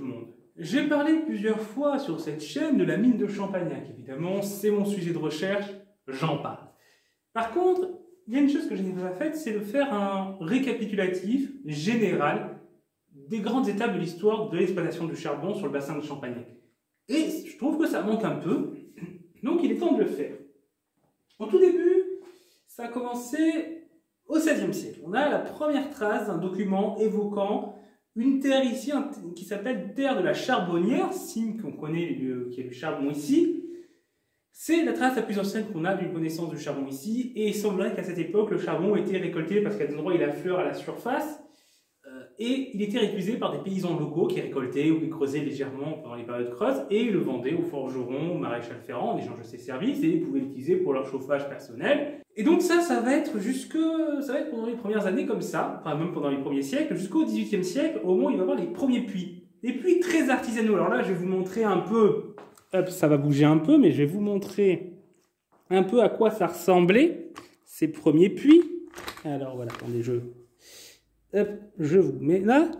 le monde. J'ai parlé plusieurs fois sur cette chaîne de la mine de Champagnac. Évidemment, c'est mon sujet de recherche, j'en parle. Par contre, il y a une chose que je n'ai pas faite, c'est de faire un récapitulatif général des grandes étapes de l'histoire de l'exploitation du charbon sur le bassin de Champagnac. Et je trouve que ça manque un peu, donc il est temps de le faire. Au tout début, ça a commencé au XVIe siècle. On a la première trace d'un document évoquant une terre ici qui s'appelle terre de la Charbonnière, signe qu'on connaît qu'il y a du charbon ici. C'est la trace la plus ancienne qu'on a d'une connaissance du charbon ici, et il semblerait qu'à cette époque, le charbon était récolté parce qu'à des endroits il affleure à la surface, et il était récupéré par des paysans locaux qui récoltaient ou qui creusaient légèrement pendant les périodes creuses, et le vendaient aux forgerons, au maréchal Ferrand en échange de ses services, et ils pouvaient l'utiliser pour leur chauffage personnel. Et donc ça va être pendant les premières années comme ça, enfin même pendant les premiers siècles, jusqu'au XVIIIe siècle, au moment où il va y avoir les premiers puits. Des puits très artisanaux. Alors là, je vais vous montrer un peu, hop, ça va bouger un peu, mais je vais vous montrer un peu à quoi ça ressemblait, ces premiers puits. Alors voilà, attendez, je vous mets là.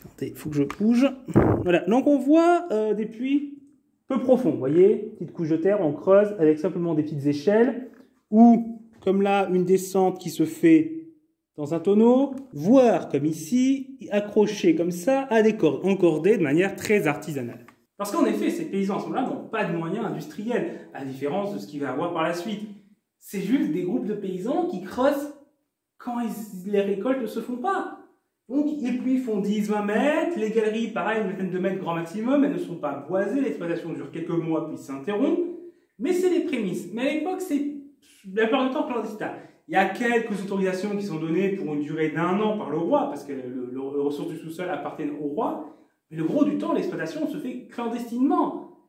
Attendez, il faut que je bouge. Voilà, donc on voit des puits peu profonds, vous voyez, petite couche de terre, on creuse avec simplement des petites échelles, ou comme là, une descente qui se fait dans un tonneau, voire comme ici, accroché comme ça à des cordes, encordées de manière très artisanale. Parce qu'en effet, ces paysans à ce moment-là n'ont pas de moyens industriels, à différence de ce qu'il va avoir par la suite. C'est juste des groupes de paysans qui creusent quand les récoltes ne se font pas. Donc les puits font 10-20 mètres, les galeries, pareil, une vingtaine de mètres grand maximum, elles ne sont pas boisées, l'exploitation dure quelques mois puis s'interrompt, mais c'est les prémices. Mais à l'époque, c'est la plupart du temps clandestin. Il y a quelques autorisations qui sont données pour une durée d'1 an par le roi, parce que les ressources du sous-sol appartiennent au roi, mais le gros du temps, l'exploitation se fait clandestinement.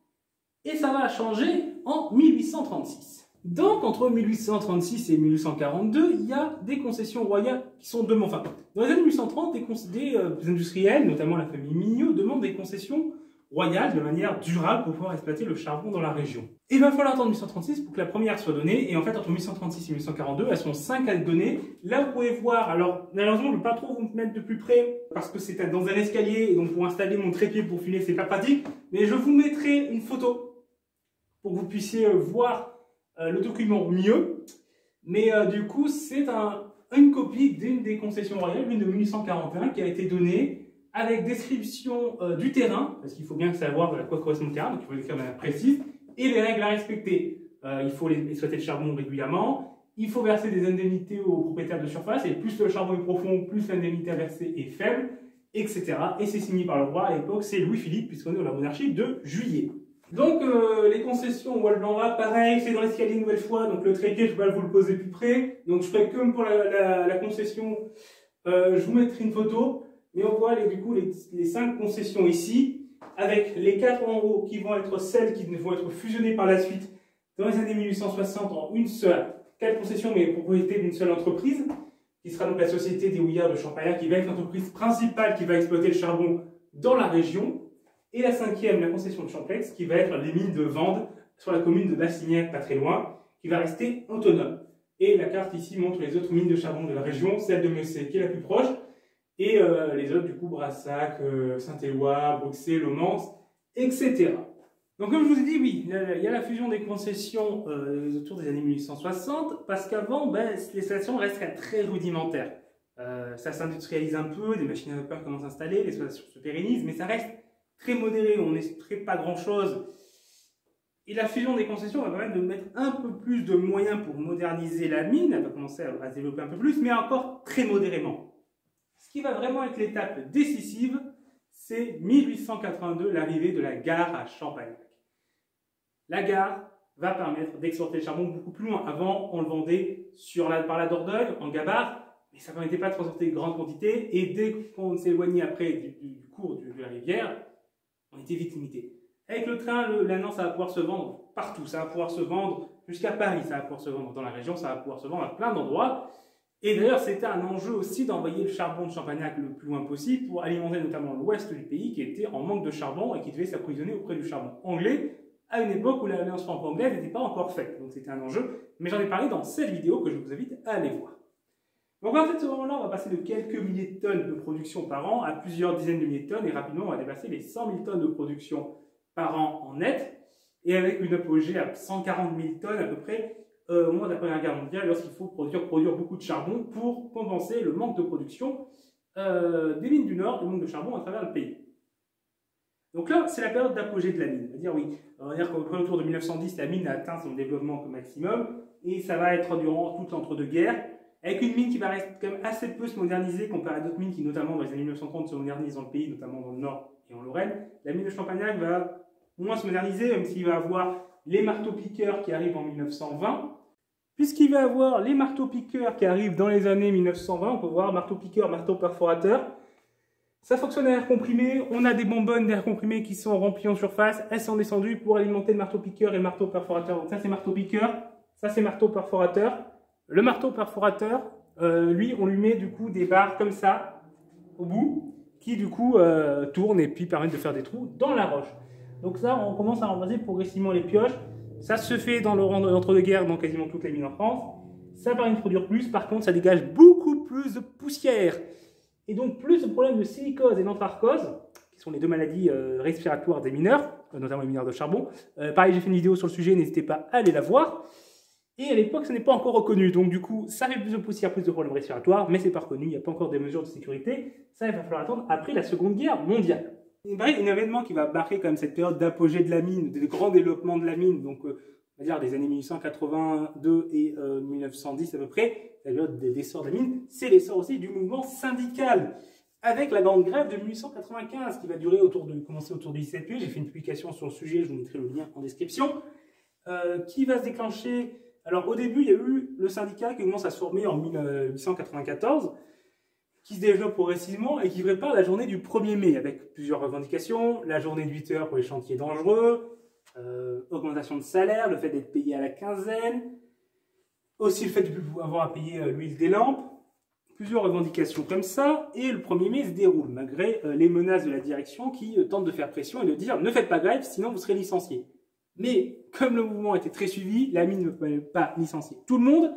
Et ça va changer en 1836. Donc, entre 1836 et 1842, il y a des concessions royales qui sont demandées. Enfin, dans les années 1830, des industriels, notamment la famille Mignot, demandent des concessions royales de manière durable pour pouvoir exploiter le charbon dans la région. Et il va falloir attendre 1836 pour que la première soit donnée. Et en fait, entre 1836 et 1842, elles sont 5 à être données. Là, vous pouvez voir, alors, malheureusement, je ne vais pas trop vous mettre de plus près parce que c'est dans un escalier. Et donc, pour installer mon trépied pour filmer, c'est pas pratique. Mais je vous mettrai une photo pour que vous puissiez voir le document mieux, mais du coup c'est une copie d'une des concessions royales, l'une de 1841, qui a été donnée avec description du terrain, parce qu'il faut bien savoir à quoi correspond le terrain, donc il faut l'écrire de manière précise, et les règles à respecter. Il faut exploiter le charbon régulièrement, il faut verser des indemnités aux propriétaires de surface, et plus le charbon est profond, plus l'indemnité à verser est faible, etc. Et c'est signé par le roi à l'époque, c'est Louis-Philippe, puisqu'on est dans la monarchie de Juillet. Donc les concessions Wall Blanc-Là, pareil, c'est dans l'escalier une nouvelle fois, donc le trépied, je vais pas vous le poser plus près. Donc je ferai comme pour la concession, je vous mettrai une photo, mais on voit du coup les 5 concessions ici, avec les 4 en haut qui vont être celles qui vont être fusionnées par la suite dans les années 1860 en une seule, 4 concessions mais propriété d'une seule entreprise, qui sera donc la Société des Houillards de Champagnac, qui va être l'entreprise principale qui va exploiter le charbon dans la région. Et la 5e, la concession de Champlex, qui va être les mines de Vandes, sur la commune de Bassignac, pas très loin, qui va rester autonome. Et la carte ici montre les autres mines de charbon de la région, celle de Messé qui est la plus proche, et les autres, du coup, Brassac, Saint-Éloi, Bruxelles, Lomance, etc. Donc, comme je vous ai dit, oui, il y a la fusion des concessions autour des années 1860, parce qu'avant, les stations restent très rudimentaires. Ça s'industrialise un peu, des machines à vapeur commencent à s'installer, les stations se pérennisent, mais ça reste très modéré, on n'extrait pas grand chose. Et la fusion des concessions va permettre de mettre un peu plus de moyens pour moderniser la mine, elle va commencer à se développer un peu plus, mais encore très modérément. Ce qui va vraiment être l'étape décisive, c'est 1882, l'arrivée de la gare à Champagnac. La gare va permettre d'exporter le charbon beaucoup plus loin. Avant, on le vendait par la Dordogne, en gabarre, mais ça ne permettait pas de transporter de grandes quantités, et dès qu'on s'éloignait après du cours de la rivière, on était vite limité. Avec le train, maintenant, ça va pouvoir se vendre partout. Ça va pouvoir se vendre jusqu'à Paris, ça va pouvoir se vendre dans la région, ça va pouvoir se vendre à plein d'endroits. Et d'ailleurs, c'était un enjeu aussi d'envoyer le charbon de Champagnac le plus loin possible pour alimenter notamment l'ouest du pays qui était en manque de charbon et qui devait s'approvisionner auprès du charbon anglais à une époque où l'alliance franco-anglaise n'était pas encore faite. Donc c'était un enjeu, mais j'en ai parlé dans cette vidéo que je vous invite à aller voir. Donc en fait, à ce moment-là, on va passer de quelques milliers de tonnes de production par an à plusieurs dizaines de milliers de tonnes, et rapidement, on va dépasser les 100 000 tonnes de production par an en net, et avec une apogée à 140 000 tonnes à peu près au moment de la Première Guerre mondiale, lorsqu'il faut produire beaucoup de charbon pour compenser le manque de production des mines du Nord, le manque de charbon à travers le pays. Donc là, c'est la période d'apogée de la mine. On va dire qu'autour de 1910, la mine a atteint son développement maximum, et ça va être durant toute l'entre-deux-guerres, avec une mine qui va rester quand même assez peu se moderniser comparé à d'autres mines qui, notamment dans les années 1930, se modernisent dans le pays, notamment dans le Nord et en Lorraine. La mine de Champagnac va moins se moderniser, même s'il va avoir les marteaux-piqueurs qui arrivent en 1920. Puisqu'il va avoir les marteaux-piqueurs qui arrivent dans les années 1920, on peut voir marteau-piqueur, marteau-perforateur. Ça fonctionne à air comprimé, on a des bonbonnes d'air comprimé qui sont remplies en surface, elles sont descendues pour alimenter le marteau-piqueur et le marteau-perforateur. Donc ça c'est marteau-piqueur, ça c'est marteau-perforateur. Le marteau-perforateur, lui, on lui met du coup des barres comme ça, au bout, qui du coup tournent et puis permettent de faire des trous dans la roche. Donc ça, on commence à remplacer progressivement les pioches. Ça se fait dans l'entre-deux-guerres dans quasiment toutes les mines en France. Ça permet de produire plus, par contre ça dégage beaucoup plus de poussière. Et donc plus de problèmes de silicose et d'anthracose, qui sont les deux maladies respiratoires des mineurs, notamment les mineurs de charbon. Pareil, j'ai fait une vidéo sur le sujet, n'hésitez pas à aller la voir. Et à l'époque, ce n'est pas encore reconnu. Donc du coup, ça fait plus de poussière, plus de problèmes respiratoires, mais ce n'est pas reconnu, il n'y a pas encore des mesures de sécurité. Ça, il va falloir attendre après la Seconde Guerre mondiale. Un événement qui va marquer quand même cette période d'apogée de la mine, de grand développement de la mine, donc on va dire des années 1882 et 1910 à peu près, la période d'essor de la mine, c'est l'essor aussi du mouvement syndical, avec la grande grève de 1895 qui va durer commencer autour du 17 mai. J'ai fait une publication sur le sujet, je vous mettrai le lien en description, qui va se déclencher. Alors au début, il y a eu le syndicat qui commence à se former en 1894, qui se développe progressivement et qui prépare la journée du 1er mai avec plusieurs revendications, la journée de 8 heures pour les chantiers dangereux, augmentation de salaire, le fait d'être payé à la quinzaine, aussi le fait de ne plus avoir à payer l'huile des lampes, plusieurs revendications comme ça, et le 1er mai se déroule malgré les menaces de la direction qui tente de faire pression et de dire « ne faites pas grève, sinon vous serez licencié ». Mais comme le mouvement était très suivi, la mine ne peut pas licencier tout le monde,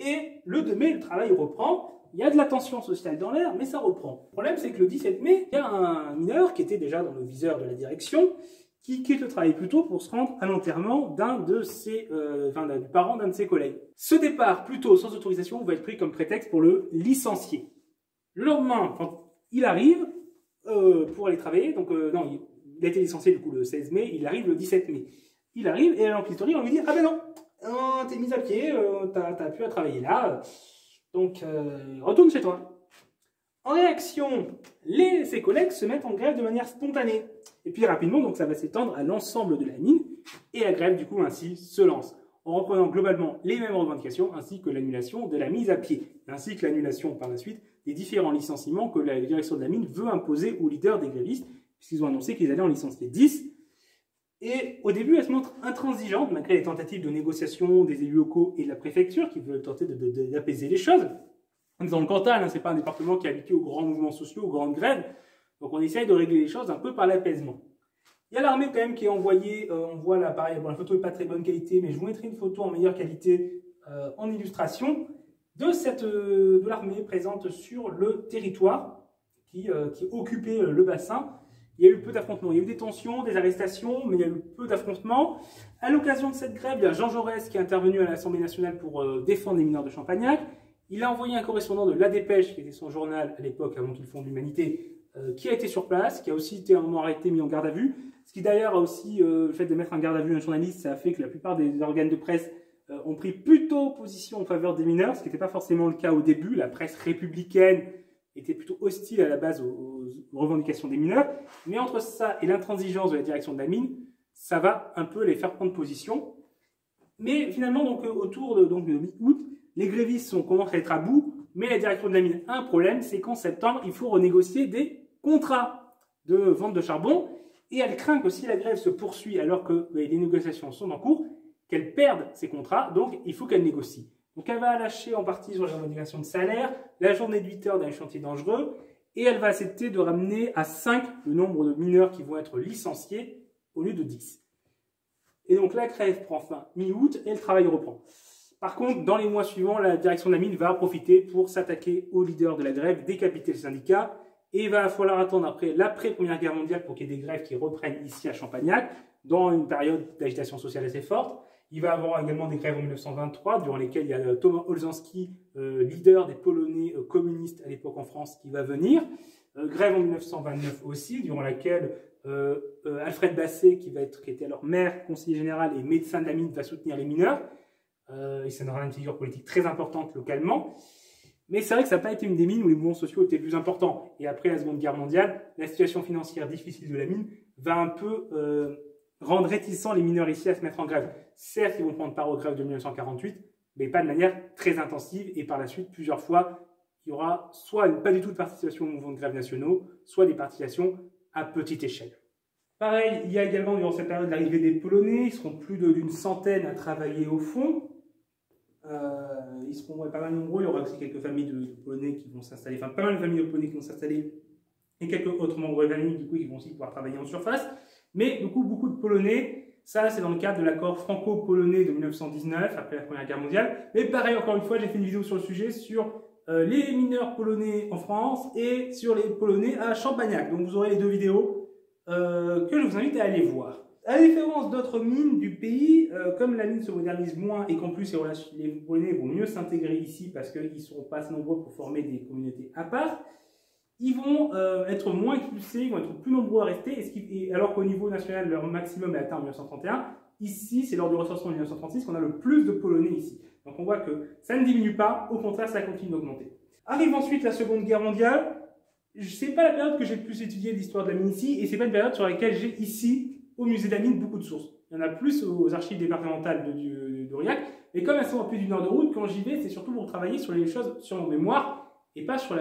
et le 2 mai, le travail reprend. Il y a de la tension sociale dans l'air, mais ça reprend. Le problème, c'est que le 17 mai, il y a un mineur qui était déjà dans le viseur de la direction, qui quitte le travail plus tôt pour se rendre à l'enterrement du parent d'un de ses collègues. Ce départ plus tôt sans autorisation va être pris comme prétexte pour le licencier. Le lendemain, quand il arrive pour aller travailler, donc non, il a été licencié du coup le 16 mai, il arrive le 17 mai. Il arrive et à l'empisterie, on lui dit « Ah ben non, t'es mis à pied, t'as plus à travailler là. » Donc, retourne chez toi. En réaction, ses collègues se mettent en grève de manière spontanée. Et puis rapidement, donc, ça va s'étendre à l'ensemble de la mine. Et la grève, du coup, ainsi se lance. En reprenant globalement les mêmes revendications, ainsi que l'annulation de la mise à pied. Ainsi que l'annulation, par la suite, des différents licenciements que la direction de la mine veut imposer aux leaders des grévistes, puisqu'ils ont annoncé qu'ils allaient en licencier 10. Et au début, elle se montre intransigeante, malgré les tentatives de négociation des élus locaux et de la préfecture, qui veulent tenter d'apaiser les choses. On est dans le Cantal, ce n'est pas un département qui est habitué aux grands mouvements sociaux, aux grandes grèves. Donc on essaye de régler les choses un peu par l'apaisement. Il y a l'armée quand même qui est envoyée, on voit là pareil, bon, la photo n'est pas très bonne qualité, mais je vous mettrai une photo en meilleure qualité en illustration de l'armée présente sur le territoire qui occupait le bassin. Il y a eu peu d'affrontements, il y a eu des tensions, des arrestations, mais il y a eu peu d'affrontements. À l'occasion de cette grève, il y a Jean Jaurès qui est intervenu à l'Assemblée nationale pour défendre les mineurs de Champagnac. Il a envoyé un correspondant de La Dépêche, qui était son journal à l'époque, avant qu'il fonde l'Humanité, qui a été sur place, qui a aussi été à un moment arrêté, mis en garde à vue. Ce qui d'ailleurs a aussi, le fait de mettre en garde à vue un journaliste, ça a fait que la plupart des organes de presse ont pris plutôt position en faveur des mineurs, ce qui n'était pas forcément le cas au début. La presse républicaine était plutôt hostile à la base aux revendications des mineurs. Mais entre ça et l'intransigeance de la direction de la mine, ça va un peu les faire prendre position. Mais finalement, donc, autour de mi-août, les grévistes commencent à être à bout, mais la direction de la mine a un problème, c'est qu'en septembre, il faut renégocier des contrats de vente de charbon, et elle craint que si la grève se poursuit alors que les négociations sont en cours, qu'elle perde ces contrats, donc il faut qu'elle négocie. Donc elle va lâcher en partie sur les revendications de salaire, la journée de 8 heures dans les chantiers dangereux, et elle va accepter de ramener à 5 le nombre de mineurs qui vont être licenciés au lieu de 10. Et donc la grève prend fin mi-août et le travail reprend. Par contre, dans les mois suivants, la direction de la mine va profiter pour s'attaquer aux leaders de la grève, décapiter le syndicat, et il va falloir attendre après l'après-première guerre mondiale pour qu'il y ait des grèves qui reprennent ici à Champagnac, dans une période d'agitation sociale assez forte. Il va y avoir également des grèves en 1923, durant lesquelles il y a Tomasz Olszanski, leader des Polonais communistes à l'époque en France, qui va venir. Grève en 1929 aussi, durant laquelle Alfred Basset, qui était alors maire, conseiller général et médecin de la mine, va soutenir les mineurs. Il sera une figure politique très importante localement. Mais c'est vrai que ça n'a pas été une des mines où les mouvements sociaux étaient plus importants. Et après la Seconde Guerre mondiale, la situation financière difficile de la mine va un peu rendre réticents les mineurs ici à se mettre en grève. Certes, ils vont prendre part aux grèves de 1948, mais pas de manière très intensive. Et par la suite, plusieurs fois, il y aura soit pas du tout de participation aux mouvements de grève nationaux, soit des participations à petite échelle. Pareil, il y a également durant cette période l'arrivée des Polonais. Ils seront plus d'une centaine à travailler au fond. Ils seront pas mal nombreux. Il y aura aussi quelques familles de Polonais qui vont s'installer, enfin pas mal de familles de Polonais qui vont s'installer, et quelques autres membres de famille du coup qui vont aussi pouvoir travailler en surface. Mais du coup, beaucoup de Polonais. Ça, c'est dans le cadre de l'accord franco-polonais de 1919, après la Première Guerre mondiale. Mais pareil, encore une fois, j'ai fait une vidéo sur le sujet, sur les mineurs polonais en France et sur les Polonais à Champagnac. Donc vous aurez les deux vidéos que je vous invite à aller voir. À la différence d'autres mines du pays, comme la mine se modernise moins et qu'en plus les Polonais vont mieux s'intégrer ici parce qu'ils ne seront pas assez nombreux pour former des communautés à part, ils vont être moins expulsés, ils vont être plus nombreux à rester, alors qu'au niveau national, leur maximum est atteint en 1931. Ici, c'est lors du recensement en 1936 qu'on a le plus de Polonais ici. Donc on voit que ça ne diminue pas, au contraire, ça continue d'augmenter. Arrive ensuite la Seconde Guerre mondiale. C'est pas la période que j'ai le plus étudié l'histoire de la mine ici, et c'est pas une période sur laquelle j'ai ici, au musée de la mine, beaucoup de sources. Il y en a plus aux archives départementales d'Aurillac, mais comme elles sont à plus d'une heure de route, quand j'y vais, c'est surtout pour travailler sur les choses sur mon mémoire, et pas sur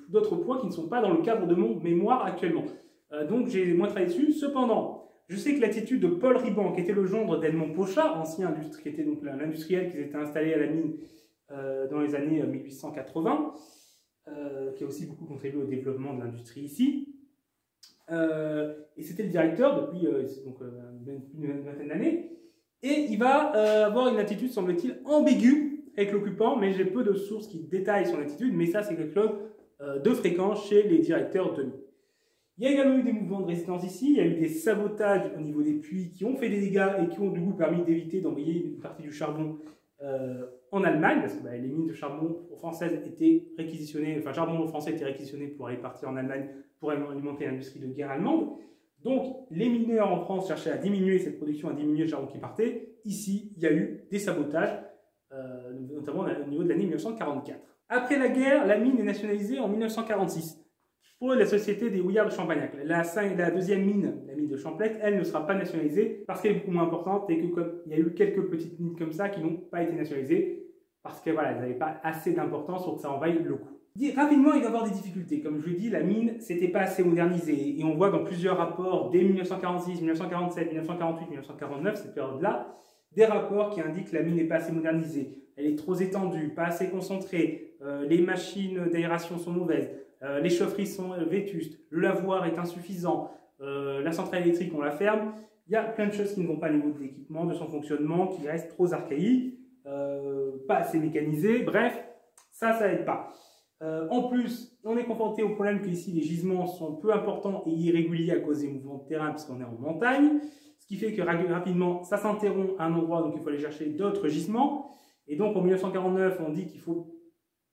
d'autres points qui ne sont pas dans le cadre de mon mémoire actuellement. Donc j'ai moins travaillé dessus. Cependant, je sais que l'attitude de Paul Riban, qui était le gendre d'Edmond Pochat, ancien qui était donc l'industriel qui s'était installé à la mine dans les années 1880, qui a aussi beaucoup contribué au développement de l'industrie ici. Et c'était le directeur depuis une vingtaine d'années. Et il va avoir une attitude, semble-t-il, ambiguë avec l'occupant, mais j'ai peu de sources qui détaillent son attitude, mais ça c'est quelque chose de fréquent chez les directeurs de mine. Il y a également eu des mouvements de résistance ici, il y a eu des sabotages au niveau des puits qui ont fait des dégâts et qui ont du coup permis d'éviter d'envoyer une partie du charbon en Allemagne, parce que les mines de charbon françaises étaient réquisitionnées, enfin charbon français était réquisitionné pour aller partir en Allemagne pour alimenter l'industrie de guerre allemande. Donc les mineurs en France cherchaient à diminuer cette production, à diminuer le charbon qui partait. Ici, il y a eu des sabotages, notamment au niveau de l'année 1944. Après la guerre, la mine est nationalisée en 1946 pour la société des houillards de Champagnac. La deuxième mine, la mine de Champlette, elle ne sera pas nationalisée parce qu'elle est beaucoup moins importante et qu'il y a eu quelques petites mines comme ça qui n'ont pas été nationalisées parce que voilà, elles n'avaient pas assez d'importance pour que ça en vaille le coup. Rapidement, il va y avoir des difficultés. Comme je l'ai dit, la mine, c'était pas assez modernisé. Et on voit dans plusieurs rapports, dès 1946, 1947, 1948, 1949, cette période-là, des rapports qui indiquent que la mine n'est pas assez modernisée. Elle est trop étendue, pas assez concentrée, les machines d'aération sont mauvaises, les chaufferies sont vétustes, le lavoir est insuffisant, la centrale électrique, on la ferme. Il y a plein de choses qui ne vont pas au niveau de l'équipement, de son fonctionnement, qui restent trop archaïques, pas assez mécanisées. Bref, ça aide pas. En plus, on est confronté au problème que ici les gisements sont peu importants et irréguliers à cause des mouvements de terrain puisqu'on est en montagne, ce qui fait que rapidement ça s'interrompt à un endroit, donc il faut aller chercher d'autres gisements. Et donc en 1949, on dit qu'il faut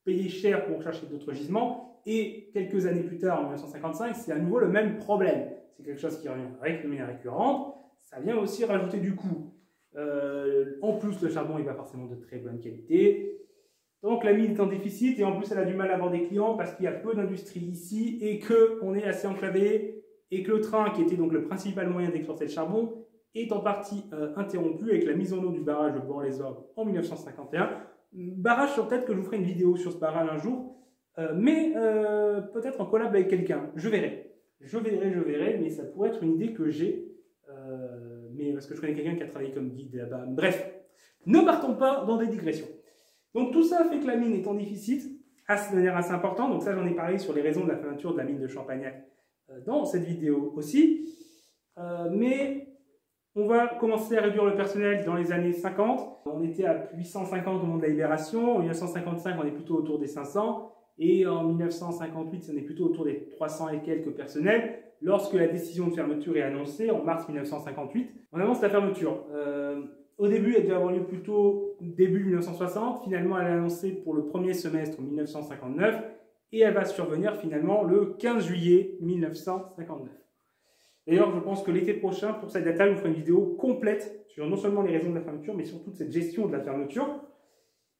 payer cher pour chercher d'autres gisements, et quelques années plus tard, en 1955, c'est à nouveau le même problème. C'est quelque chose qui revient avec de manière récurrente, ça vient aussi rajouter du coût. En plus, le charbon n'est pas forcément de très bonne qualité. Donc la mine est en déficit et en plus elle a du mal à avoir des clients parce qu'il y a peu d'industrie ici et qu'on est assez enclavé et que le train, qui était donc le principal moyen d'exporter le charbon, est en partie interrompu avec la mise en eau du barrage de Bord-les-Orgues en 1951. Barrage sur tête que je vous ferai une vidéo sur ce barrage un jour, mais peut-être en collab avec quelqu'un. Je verrai, mais ça pourrait être une idée que j'ai, mais parce que je connais quelqu'un qui a travaillé comme guide là-bas. Bref, ne partons pas dans des digressions. Donc tout ça fait que la mine est en déficit de manière assez importante. Donc ça, j'en ai parlé sur les raisons de la fermeture de la mine de Champagnac dans cette vidéo aussi. Mais On va commencer à réduire le personnel dans les années 50. On était à 850 au moment de la libération. En 1955, on est plutôt autour des 500. Et en 1958, on est plutôt autour des 300 et quelques personnels. Lorsque la décision de fermeture est annoncée, en mars 1958, on annonce la fermeture. Au début, elle devait avoir lieu plutôt début 1960. Finalement, elle est annoncée pour le premier semestre 1959. Et elle va survenir finalement le 15 juillet 1959. D'ailleurs, je pense que l'été prochain, pour cette date-là, je vous ferai une vidéo complète sur non seulement les raisons de la fermeture, mais surtout de cette gestion de la fermeture,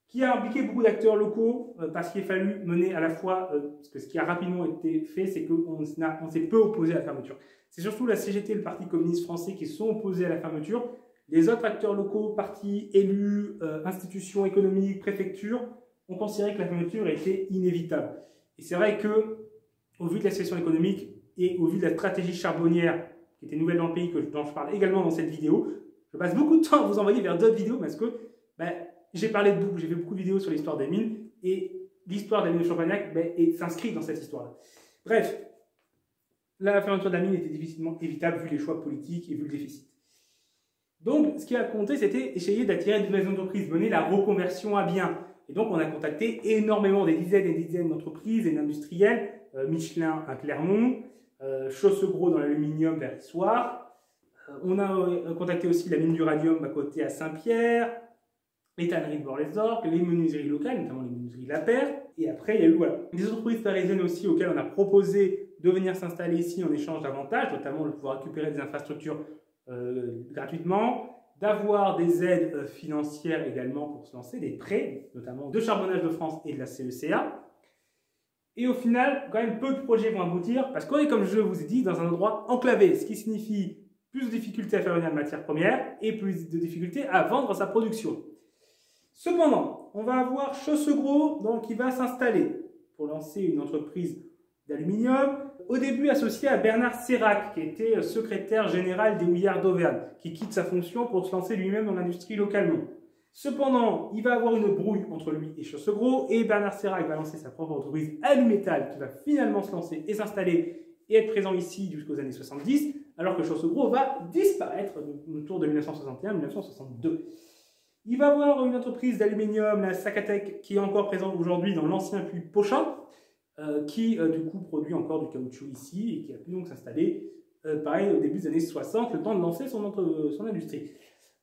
qui a impliqué beaucoup d'acteurs locaux, parce qu'il a fallu mener à la fois, parce que ce qui a rapidement été fait, c'est qu'on s'est peu opposé à la fermeture. C'est surtout la CGT et le Parti communiste français qui sont opposés à la fermeture. Les autres acteurs locaux, partis, élus, institutions économiques, préfectures, ont considéré que la fermeture était inévitable. Et c'est vrai que, au vu de la situation économique et au vu de la stratégie charbonnière qui était nouvelle dans le pays, dont je parle également dans cette vidéo, je passe beaucoup de temps à vous envoyer vers d'autres vidéos parce que j'ai fait beaucoup de vidéos sur l'histoire des mines et l'histoire des mines de Champagnac s'inscrit dans cette histoire-là. Bref, la fermeture de la mine était difficilement évitable vu les choix politiques et vu le déficit. Donc, ce qui a compté, c'était essayer d'attirer de nouvelles entreprises, mener la reconversion à bien. Et donc, on a contacté énormément des dizaines et des dizaines d'entreprises et d'industriels, Michelin à Clermont, Chaussegros dans l'aluminium vers Issoire. On a contacté aussi la mine d'uranium à côté à Saint-Pierre, les tanneries de Bord-les-Orques, les menuiseries locales, notamment les menuiseries La Paire. Et après, il y a eu des entreprises parisiennes aussi auxquelles on a proposé de venir s'installer ici en échange d'avantages, notamment de pouvoir récupérer des infrastructures gratuitement, d'avoir des aides financières également pour se lancer, des prêts, notamment de Charbonnage de France et de la CECA. Et au final, quand même, peu de projets vont aboutir parce qu'on est, comme je vous ai dit, dans un endroit enclavé, ce qui signifie plus de difficultés à faire venir de matières premières et plus de difficultés à vendre sa production. Cependant, on va avoir Chaussegros qui va s'installer pour lancer une entreprise d'aluminium, au début associé à Bernard Sérac, qui était secrétaire général des Houillards d'Auvergne, qui quitte sa fonction pour se lancer lui-même dans l'industrie localement. Cependant, il va avoir une brouille entre lui et Chaussegros, et Bernard Sérac va lancer sa propre entreprise Alumétal, qui va finalement se lancer et s'installer et être présent ici jusqu'aux années 70, alors que Chaussegros va disparaître autour de 1961-1962. Il va avoir une entreprise d'aluminium, la Sacatec, qui est encore présente aujourd'hui dans l'ancien puits Pochin, qui du coup produit encore du caoutchouc ici et qui a pu donc s'installer pareil au début des années 60, le temps de lancer son industrie.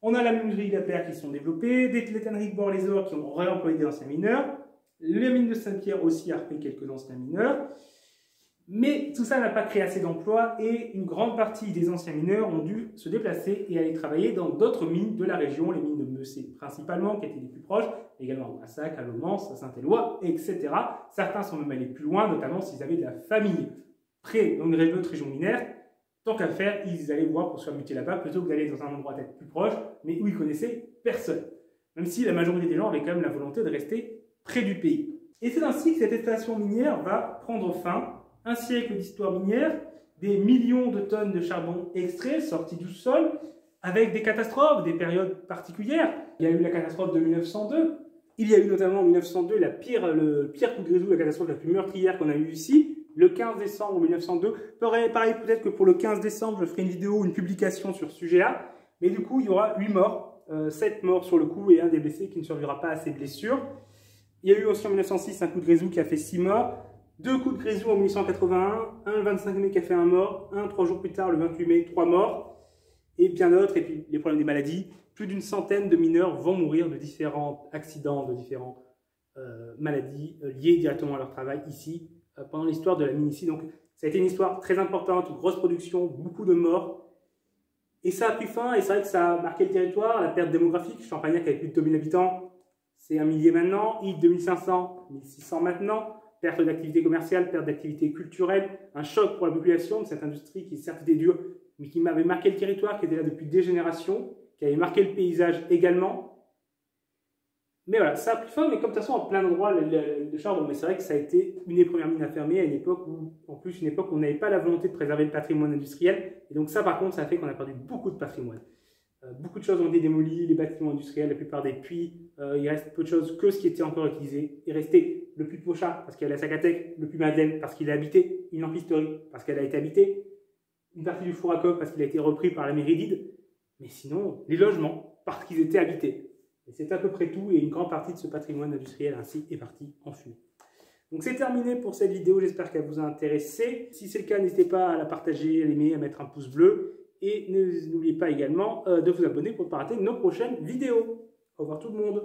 On a la menuiserie La Paire qui sont développées, les tanneries de Bord-les-Orques qui ont réemployé des anciens mineurs, les mines de Saint-Pierre aussi a repris quelques anciens mineurs, mais tout ça n'a pas créé assez d'emplois et une grande partie des anciens mineurs ont dû se déplacer et aller travailler dans d'autres mines de la région, les mines de Meussé principalement, qui étaient les plus proches, également à Massac, à Lomance, à Saint-Éloi, etc. Certains sont même allés plus loin, notamment s'ils avaient de la famille près d'une région minière. Tant qu'à faire, ils allaient voir pour se faire muter là-bas plutôt que d'aller dans un endroit peut-être plus proche, mais où ils connaissaient personne. Même si la majorité des gens avaient quand même la volonté de rester près du pays. Et c'est ainsi que cette installation minière va prendre fin. Un siècle d'histoire minière, des millions de tonnes de charbon extraits, sortis du sol, avec des catastrophes, des périodes particulières. Il y a eu la catastrophe de 1902. Il y a eu notamment en 1902 le pire coup de grésoux, la catastrophe la plus meurtrière qu'on a eue ici, le 15 décembre 1902. Pareil, peut-être que pour le 15 décembre, je ferai une vidéo, une publication sur ce sujet-là. Mais du coup, il y aura 8 morts, 7 morts sur le coup et un des blessés qui ne survivra pas à ses blessures. Il y a eu aussi en 1906 un coup de grésoux qui a fait 6 morts. 2 coups de grésoux en 1881, un le 25 mai qui a fait 1 mort, un 3 jours plus tard, le 28 mai, 3 morts, et bien d'autres, et puis les problèmes des maladies. Plus d'une centaine de mineurs vont mourir de différents accidents, de différentes maladies liées directement à leur travail ici, pendant l'histoire de la mine ici. Donc ça a été une histoire très importante, une grosse production, beaucoup de morts, et ça a pris fin, et c'est vrai que ça a marqué le territoire, la perte démographique. Champagnac avait plus de 2000 habitants, c'est 1 millier maintenant, Ydes 2500, 1600 maintenant. Perte d'activité commerciale, perte d'activité culturelle, un choc pour la population de cette industrie qui certes était dure, mais qui m'avait marqué le territoire, qui était là depuis des générations, qui avait marqué le paysage également. Mais voilà, ça a pris fin, mais comme de toute façon, en plein endroit, le charbon. Mais c'est vrai que ça a été une des premières mines à fermer à une époque où, en plus, une époque où on n'avait pas la volonté de préserver le patrimoine industriel. Et donc ça, par contre, ça a fait qu'on a perdu beaucoup de patrimoine. Beaucoup de choses ont été démolies, les bâtiments industriels, la plupart des puits, il reste peu de choses que ce qui était encore utilisé. Il restait le puits de Pochin parce qu'il y a la Sacatec, le puits Madeleine parce qu'il est habité, une lampisterie parce qu'elle a été habitée, une partie du four à coke parce qu'il a été repris par la mairie d'Ydes. Mais sinon, les logements, parce qu'ils étaient habités. Et c'est à peu près tout, et une grande partie de ce patrimoine industriel ainsi est partie en fumée. Donc c'est terminé pour cette vidéo, j'espère qu'elle vous a intéressé. Si c'est le cas, n'hésitez pas à la partager, à l'aimer, à mettre un pouce bleu. Et n'oubliez pas également de vous abonner pour ne pas rater nos prochaines vidéos. Au revoir tout le monde.